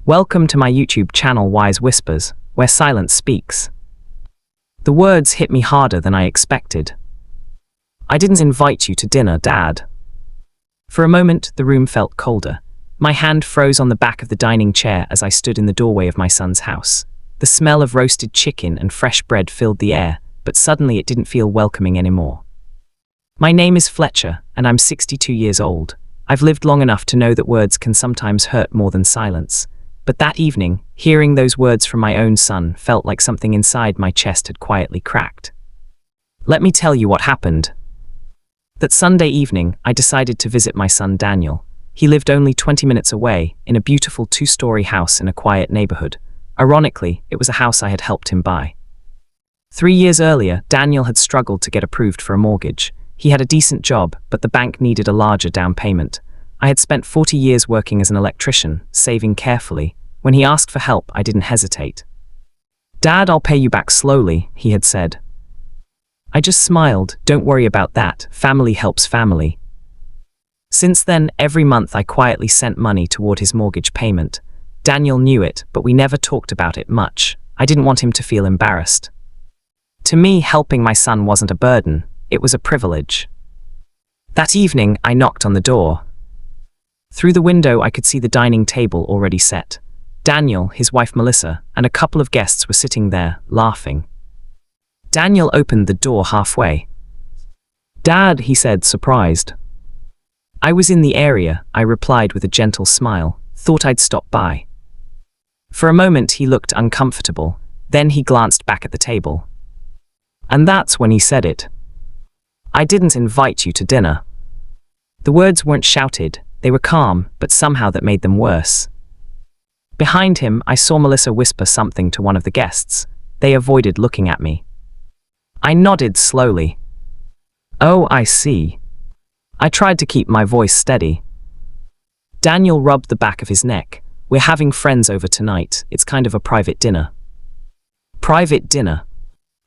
Welcome to my YouTube channel Wise Whispers, where silence speaks. The words hit me harder than I expected. I didn't invite you to dinner, Dad. For a moment, the room felt colder. My hand froze on the back of the dining chair as I stood in the doorway of my son's house. The smell of roasted chicken and fresh bread filled the air, but suddenly it didn't feel welcoming anymore. My name is Fletcher, and I'm 62 years old. I've lived long enough to know that words can sometimes hurt more than silence. But that evening, hearing those words from my own son felt like something inside my chest had quietly cracked. Let me tell you what happened. That Sunday evening, I decided to visit my son Daniel. He lived only 20 minutes away, in a beautiful 2-story house in a quiet neighborhood. Ironically, it was a house I had helped him buy. 3 years earlier, Daniel had struggled to get approved for a mortgage. He had a decent job, but the bank needed a larger down payment. I had spent 40 years working as an electrician, saving carefully. When he asked for help, I didn't hesitate. "Dad, I'll pay you back slowly," he had said. I just smiled. "Don't worry about that. Family helps family." Since then, every month I quietly sent money toward his mortgage payment. Daniel knew it, but we never talked about it much. I didn't want him to feel embarrassed. To me, helping my son wasn't a burden. It was a privilege. That evening, I knocked on the door. Through the window, I could see the dining table already set. Daniel, his wife Melissa, and a couple of guests were sitting there, laughing. Daniel opened the door halfway. "Dad," he said, surprised. "I was in the area," I replied with a gentle smile. "Thought I'd stop by." For a moment, he looked uncomfortable. Then he glanced back at the table. And that's when he said it. "I didn't invite you to dinner." The words weren't shouted. They were calm, but somehow that made them worse. Behind him, I saw Melissa whisper something to one of the guests. They avoided looking at me. I nodded slowly. "Oh, I see." I tried to keep my voice steady. Daniel rubbed the back of his neck. "We're having friends over tonight. It's kind of a private dinner." Private dinner.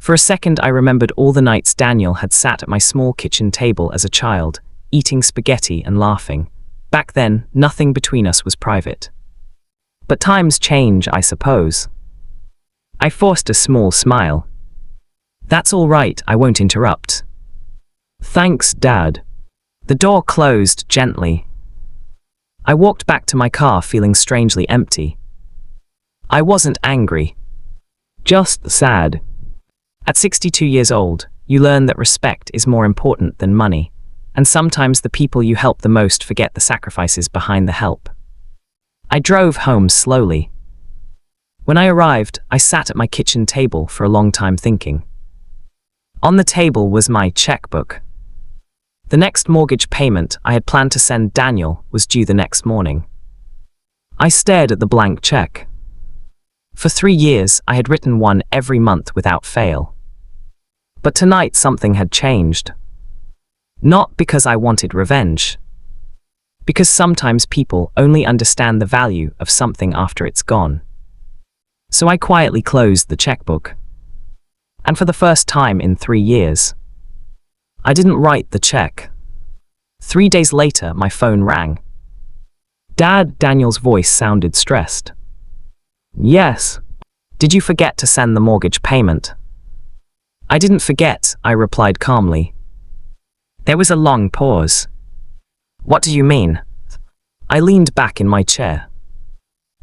For a second, I remembered all the nights Daniel had sat at my small kitchen table as a child, eating spaghetti and laughing. Back then, nothing between us was private. But times change, I suppose. I forced a small smile. "That's all right, I won't interrupt." "Thanks, Dad." The door closed gently. I walked back to my car feeling strangely empty. I wasn't angry. Just sad. At 62 years old, you learn that respect is more important than money. And sometimes the people you help the most forget the sacrifices behind the help. I drove home slowly. When I arrived, I sat at my kitchen table for a long time thinking. On the table was my checkbook. The next mortgage payment I had planned to send Daniel was due the next morning. I stared at the blank check. For 3 years, I had written one every month without fail. But tonight something had changed. Not because I wanted revenge. Because sometimes people only understand the value of something after it's gone. So I quietly closed the checkbook. And for the first time in 3 years, I didn't write the check. 3 days later, my phone rang. "Dad," Daniel's voice sounded stressed. "Yes." "Did you forget to send the mortgage payment?" "I didn't forget," I replied calmly. There was a long pause. "What do you mean?" I leaned back in my chair.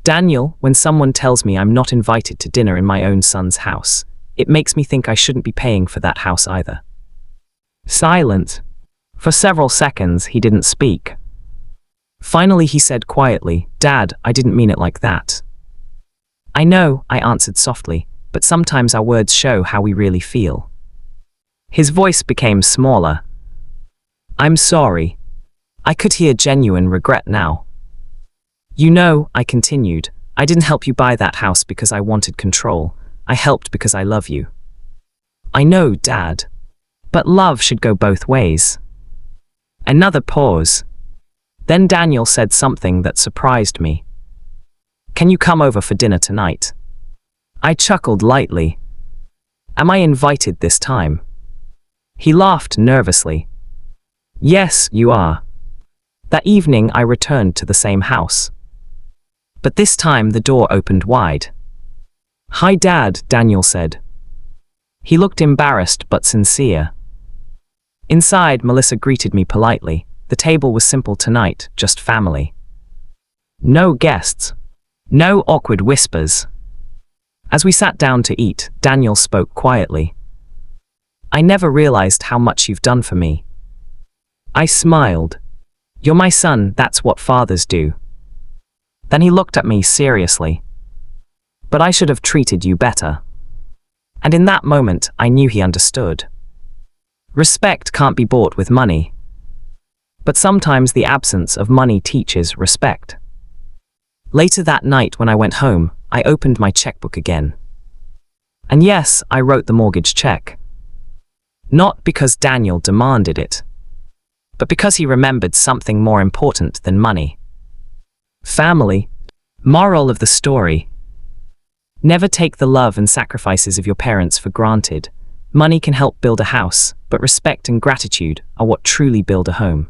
"Daniel, when someone tells me I'm not invited to dinner in my own son's house, it makes me think I shouldn't be paying for that house either." Silent. For several seconds, he didn't speak. Finally, he said quietly, "Dad, I didn't mean it like that." "I know," I answered softly, "but sometimes our words show how we really feel." His voice became smaller. "I'm sorry." I could hear genuine regret now. "You know," I continued, "I didn't help you buy that house because I wanted control. I helped because I love you." "I know, Dad. But love should go both ways." Another pause. Then Daniel said something that surprised me. "Can you come over for dinner tonight?" I chuckled lightly. "Am I invited this time?" He laughed nervously. "Yes, you are." That evening, I returned to the same house. But this time the door opened wide. "Hi, Dad," Daniel said. He looked embarrassed but sincere. Inside, Melissa greeted me politely. The table was simple tonight, just family. No guests. No awkward whispers. As we sat down to eat, Daniel spoke quietly. "I never realized how much you've done for me." I smiled. "You're my son, that's what fathers do." Then he looked at me seriously. "But I should have treated you better." And in that moment, I knew he understood. Respect can't be bought with money. But sometimes the absence of money teaches respect. Later that night when I went home, I opened my checkbook again. And yes, I wrote the mortgage check. Not because Daniel demanded it, but because he remembered something more important than money. Family. Moral of the story. Never take the love and sacrifices of your parents for granted. Money can help build a house, but respect and gratitude are what truly build a home.